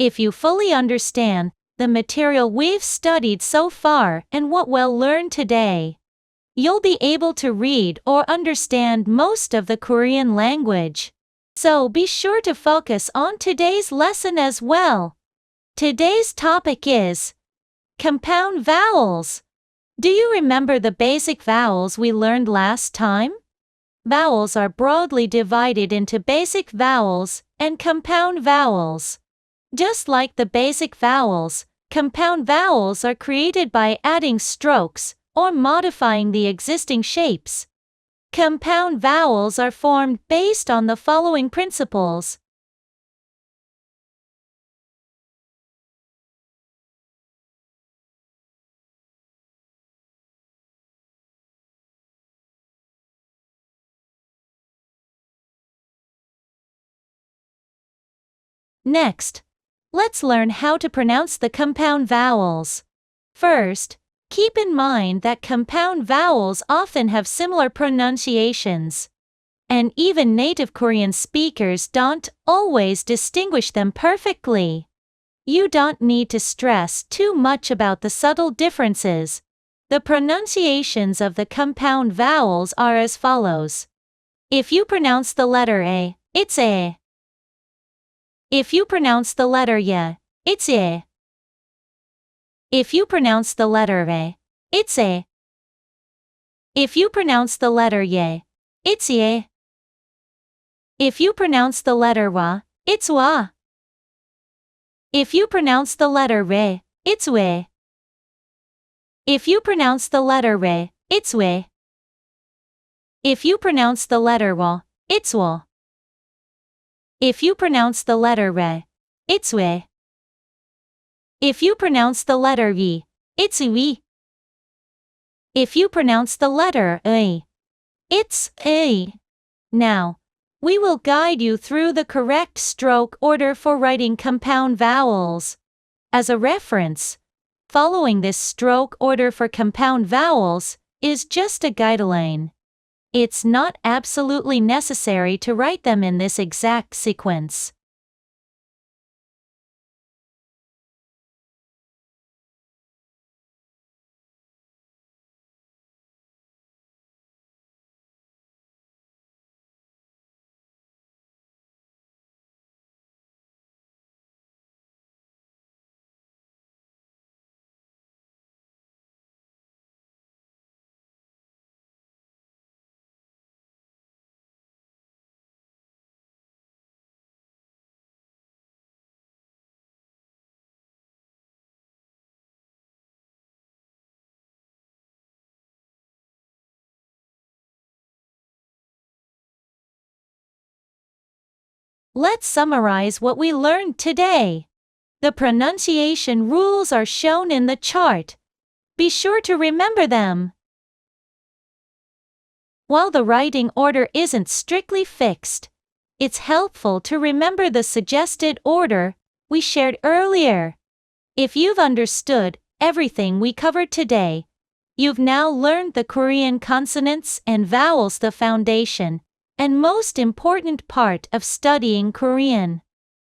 If you fully understand the material we've studied so far and what we'll learn today, you'll be able to read or understand most of the Korean language. So be sure to focus on today's lesson as well. Today's topic is compound vowels. Do you remember the basic vowels we learned last time? Vowels are broadly divided into basic vowels and compound vowels. Just like the basic vowels, compound vowels are created by adding strokes or modifying the existing shapes. Compound vowels are formed based on the following principles. Next, let's learn how to pronounce the compound vowels. First, keep in mind that compound vowels often have similar pronunciations, and even native Korean speakers don't always distinguish them perfectly. You don't need to stress too much about the subtle differences. The pronunciations of the compound vowels are as follows. If you pronounce the letter A, it's A. If you pronounce the letter Y, it's Y. If you pronounce the letter A, it's A. If you pronounce the letter Y, it's Y. If you pronounce the letter W, it's W. If you pronounce the letter R, it's W. If you pronounce the letter R, it's W. If you pronounce the letter W, it's W. If you pronounce the letter R, it's W. If you pronounce the letter V, it's V. If you pronounce the letter A, it's A. Now, we will guide you through the correct stroke order for writing compound vowels. As a reference, following this stroke order for compound vowels is just a guideline. It's not absolutely necessary to write them in this exact sequence. Let's summarize what we learned today. The pronunciation rules are shown in the chart. Be sure to remember them. While the writing order isn't strictly fixed, it's helpful to remember the suggested order we shared earlier. If you've understood everything we covered today, you've now learned the Korean consonants and vowels, the foundation and most important part of studying Korean.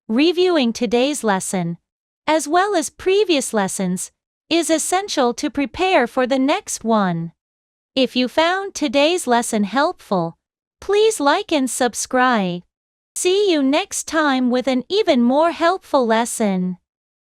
Reviewing today's lesson, as well as previous lessons, is essential to prepare for the next one. If you found today's lesson helpful, please like and subscribe. See you next time with an even more helpful lesson.